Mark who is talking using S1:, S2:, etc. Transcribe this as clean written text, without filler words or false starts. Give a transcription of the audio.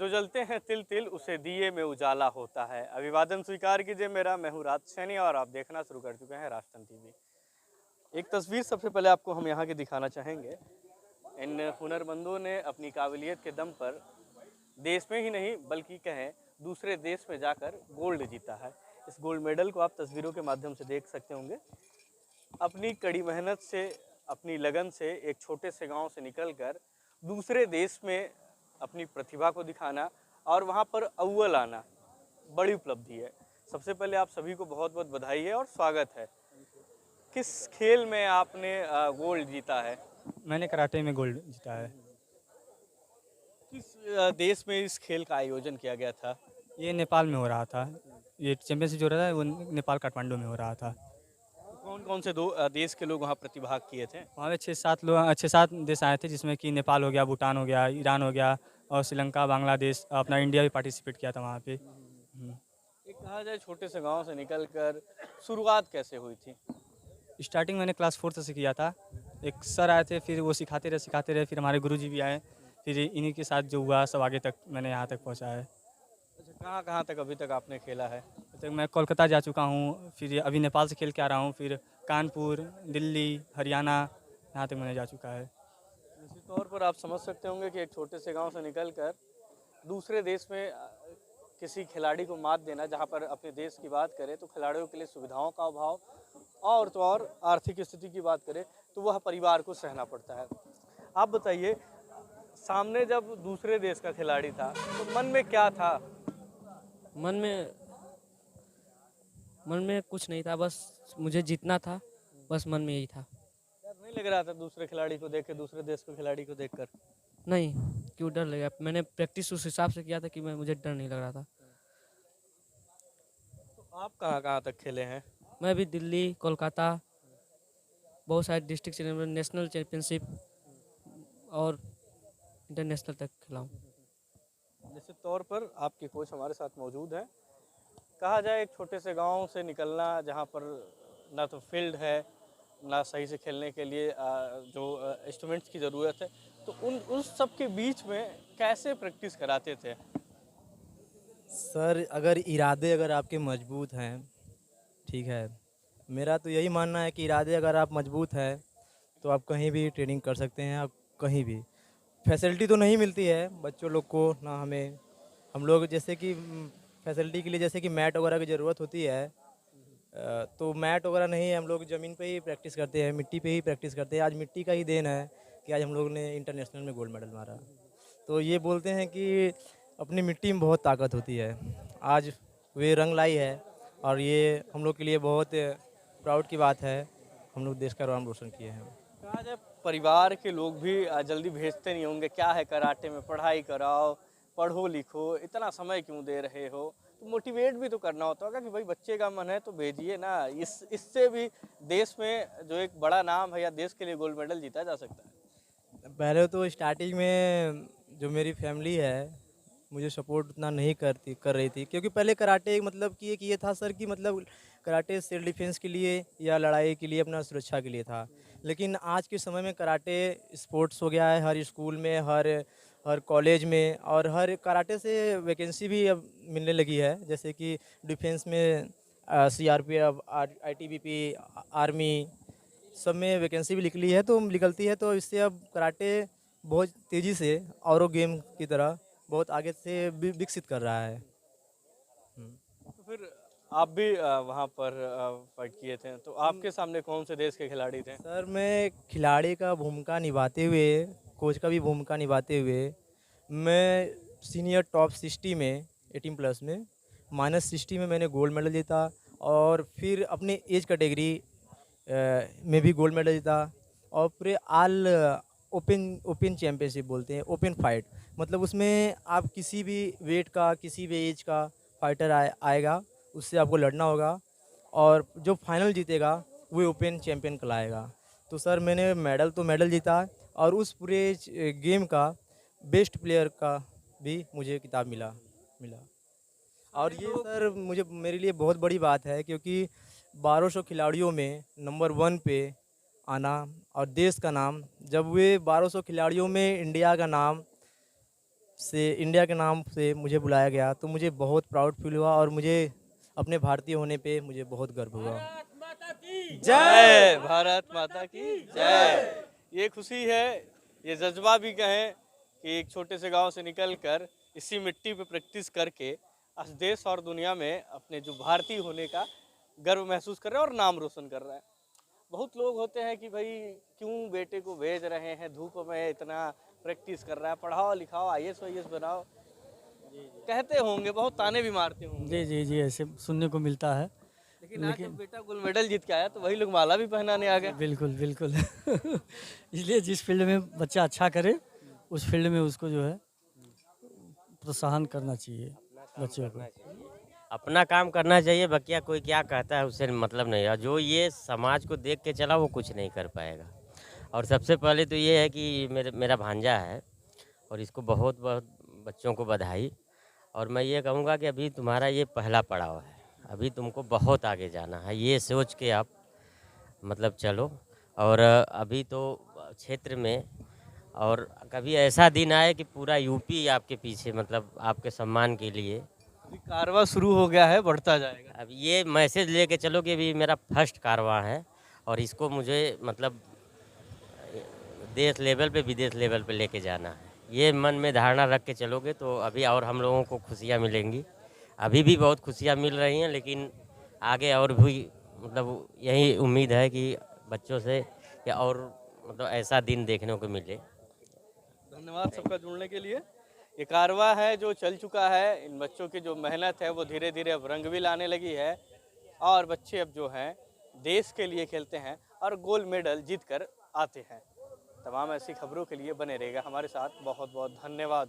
S1: जो जलते हैं तिल तिल उसे दिए में उजाला होता है। अभिवादन स्वीकार कीजिए मेरा, मैं हूँ राज सैनी और आप देखना शुरू कर चुके हैं राजस्थान टीवी। एक तस्वीर सबसे पहले आपको हम यहाँ की दिखाना चाहेंगे। इन हुनरमंदों ने अपनी काबिलियत के दम पर देश में ही नहीं बल्कि कहें दूसरे देश में जाकर गोल्ड जीता है। इस गोल्ड मेडल को आप तस्वीरों के माध्यम से देख सकते होंगे। अपनी कड़ी मेहनत से, अपनी लगन से एक छोटे से गांव से निकलकर दूसरे देश में अपनी प्रतिभा को दिखाना और वहां पर अव्वल आना बड़ी उपलब्धि है। सबसे पहले आप सभी को बहुत बहुत बधाई है और स्वागत है। किस खेल में आपने गोल्ड जीता है?
S2: मैंने कराटे में गोल्ड जीता है।
S1: किस देश में इस खेल का आयोजन किया गया था?
S2: ये नेपाल में हो रहा था। ये चैंपियनशिप जो रहा है वो नेपाल काठमांडू में हो रहा था।
S1: कौन कौन से दो देश के लोग वहाँ प्रतिभाग किए थे?
S2: वहाँ पे 6-7 देश आए थे, जिसमें कि नेपाल हो गया, भूटान हो गया, ईरान हो गया और श्रीलंका, बांग्लादेश, अपना इंडिया भी पार्टिसिपेट किया था वहाँ पे।
S1: एक कहा जाए छोटे से गांव से निकलकर शुरुआत कैसे हुई थी?
S2: स्टार्टिंग मैंने क्लास 4 से किया था। एक सर आए थे, फिर वो सिखाते रहे, फिर हमारे गुरुजी भी आए, फिर इन्हीं के साथ जो हुआ सब आगे तक मैंने यहाँ तक पहुँचा है।
S1: अच्छा, कहाँ कहाँ तक अभी तक आपने खेला है?
S2: तो मैं कोलकाता जा चुका हूँ, फिर अभी नेपाल से खेल के आ रहा हूँ, फिर कानपुर, दिल्ली, हरियाणा, यहाँ तक मैंने जा चुका है।
S1: निश्चित तौर पर आप समझ सकते होंगे कि एक छोटे से गांव से निकलकर दूसरे देश में किसी खिलाड़ी को मात देना, जहां पर अपने देश की बात करें तो खिलाड़ियों के लिए सुविधाओं का अभाव और तो और आर्थिक स्थिति की बात करें तो वह परिवार को सहना पड़ता है। आप बताइए, सामने जब दूसरे देश का खिलाड़ी था तो मन में क्या था?
S3: मन में मन में कुछ नहीं था, बस मुझे जीतना था, बस मन में यही था।
S1: डर नहीं लग रहा था दूसरे खिलाड़ी को देख के, दूसरे देश के खिलाड़ी को देखकर?
S3: नहीं, क्यों डर लगेगा? मैंने प्रैक्टिस उस हिसाब से किया था कि मुझे डर नहीं लग रहा था।
S1: तो आप कहाँ कहाँ तक खेले हैं?
S3: मैं भी दिल्ली, कोलकाता, बहुत सारे डिस्ट्रिक्ट चैंपियन, नेशनल चैंपियनशिप और इंटरनेशनल तक खेला हूँ।
S1: निश्चित तौर पर आपके कोच हमारे साथ मौजूद हैं। कहा जाए एक छोटे से गांव से निकलना, जहां पर ना तो फील्ड है, ना सही से खेलने के लिए जो इंस्ट्रूमेंट्स की ज़रूरत है, तो उस सब के बीच में कैसे प्रैक्टिस कराते थे?
S4: सर, अगर आपके मजबूत हैं, ठीक है, मेरा तो यही मानना है कि इरादे अगर आप मजबूत हैं तो आप कहीं भी ट्रेनिंग कर सकते हैं। आप कहीं भी फैसिलिटी तो नहीं मिलती है बच्चों लोग को, ना हमें। हम लोग जैसे कि फैसिलिटी के लिए जैसे कि मैट वगैरह की ज़रूरत होती है, तो मैट वगैरह नहीं है, हम लोग ज़मीन पे ही प्रैक्टिस करते हैं, मिट्टी पे ही प्रैक्टिस करते हैं। आज मिट्टी का ही देन है कि आज हम लोग ने इंटरनेशनल में गोल्ड मेडल मारा। तो ये बोलते हैं कि अपनी मिट्टी में बहुत ताकत होती है। आज वे रंग लाई है और ये हम लोग के लिए बहुत प्राउड की बात है। हम लोग देश का नाम रोशन किए हैं।
S1: कहा जाए परिवार के लोग भी जल्दी भेजते नहीं होंगे, क्या है कराटे में, पढ़ाई कराओ, पढ़ो लिखो, इतना समय क्यों दे रहे हो? तो मोटिवेट भी तो करना होता होगा कि भाई बच्चे का मन है तो भेजिए ना। इससे भी देश में जो एक बड़ा नाम है या देश के लिए गोल्ड मेडल जीता जा सकता है।
S4: पहले तो स्टार्टिंग में जो मेरी फैमिली है मुझे सपोर्ट उतना नहीं कर रही थी, क्योंकि पहले कराटे मतलब कि एक ये था सर कि मतलब कराटे सेल्फ डिफेंस के लिए या लड़ाई के लिए, अपना सुरक्षा के लिए था। लेकिन आज के समय में कराटे स्पोर्ट्स हो गया है, हर स्कूल में, हर हर कॉलेज में, और हर कराटे से वैकेंसी भी अब मिलने लगी है। जैसे कि डिफेंस में CRPF, ITBP, आर्मी, सब में वैकेंसी भी निकली है, तो निकलती है। तो इससे अब कराटे बहुत तेज़ी से औरों गेम की तरह बहुत आगे से विकसित कर रहा है।
S1: तो फिर आप भी वहाँ पर फाइट किए थे, तो आपके सामने कौन से देश के खिलाड़ी थे?
S4: सर, मैं खिलाड़ी का भूमिका निभाते हुए, कोच का भी भूमिका निभाते हुए, मैं सीनियर टॉप 60 में, 18+ में, -60 में मैंने गोल्ड मेडल जीता। और फिर अपने एज कैटेगरी में भी गोल्ड मेडल जीता। और पूरे ऑल ओपन चैम्पियनशिप बोलते हैं, ओपन फाइट, मतलब उसमें आप किसी भी वेट का, किसी भी एज का फाइटर आएगा, उससे आपको लड़ना होगा, और जो फाइनल जीतेगा वो ओपन चैम्पियन कहलाएगा। तो सर, मैंने मेडल जीता, और उस पूरे गेम का बेस्ट प्लेयर का भी मुझे किताब मिला। और ये सर मुझे, मेरे लिए बहुत बड़ी बात है, क्योंकि 1200 खिलाड़ियों में नंबर 1 पे आना, और देश का नाम, जब वे 1200 खिलाड़ियों में इंडिया का नाम से इंडिया के नाम से मुझे बुलाया गया, तो मुझे बहुत प्राउड फील हुआ और मुझे अपने भारतीय होने पे मुझे बहुत गर्व हुआ।
S1: जय भारत माता की जय। ये खुशी है, ये जज्बा भी कहें कि एक छोटे से गांव से निकलकर इसी मिट्टी पे प्रैक्टिस करके आज देश और दुनिया में अपने जो भारतीय होने का गर्व महसूस कर रहे हैं और नाम रोशन कर रहा है। बहुत लोग होते हैं कि भाई क्यों बेटे को भेज रहे हैं धूप में, इतना प्रैक्टिस कर रहा है, पढ़ाओ लिखाओ IAS वाईएएस बनाओ, कहते होंगे, बहुत ताने भी मारते होंगे।
S2: जी जी जी, ऐसे सुनने को मिलता है।
S1: लेकिन आज जब बेटा गोल्ड मेडल जीत के आया तो वही लोग माला भी पहनाने आ गए।
S2: बिल्कुल बिल्कुल इसलिए जिस फील्ड में बच्चा अच्छा करे उस फील्ड में उसको जो है प्रोत्साहन करना चाहिए बच्चों को।
S5: अपना काम करना चाहिए, बकिया कोई क्या कहता है उससे मतलब नहीं है। जो ये समाज को देख के चला वो कुछ नहीं कर पाएगा। और सबसे पहले तो ये है कि मेरा भांजा है और इसको बहुत बहुत बच्चों को बधाई। और मैं ये कहूँगा कि अभी तुम्हारा ये पहला पड़ाव है, अभी तुमको बहुत आगे जाना है, ये सोच के आप मतलब चलो। और अभी तो क्षेत्र में और कभी ऐसा दिन आए कि पूरा यूपी आपके पीछे मतलब आपके सम्मान के लिए।
S1: अभी कारवां शुरू हो गया है, बढ़ता जाएगा।
S5: अब ये मैसेज लेके चलो कि अभी मेरा फर्स्ट कारवां है और इसको मुझे मतलब देश लेवल पे विदेश लेवल पे लेके जाना है। ये मन में धारणा रख के चलोगे तो अभी और हम लोगों को खुशियाँ मिलेंगी। अभी भी बहुत खुशियाँ मिल रही हैं, लेकिन आगे और भी मतलब यही उम्मीद है कि बच्चों से या और मतलब ऐसा दिन देखने को मिले।
S1: धन्यवाद सबका जुड़ने के लिए। ये कारवां है जो चल चुका है, इन बच्चों की जो मेहनत है वो धीरे धीरे अब रंग भी लाने लगी है और बच्चे अब जो हैं देश के लिए खेलते हैं और गोल्ड मेडल जीत कर आते हैं। तमाम ऐसी खबरों के लिए बने रहेगा हमारे साथ। बहुत बहुत धन्यवाद।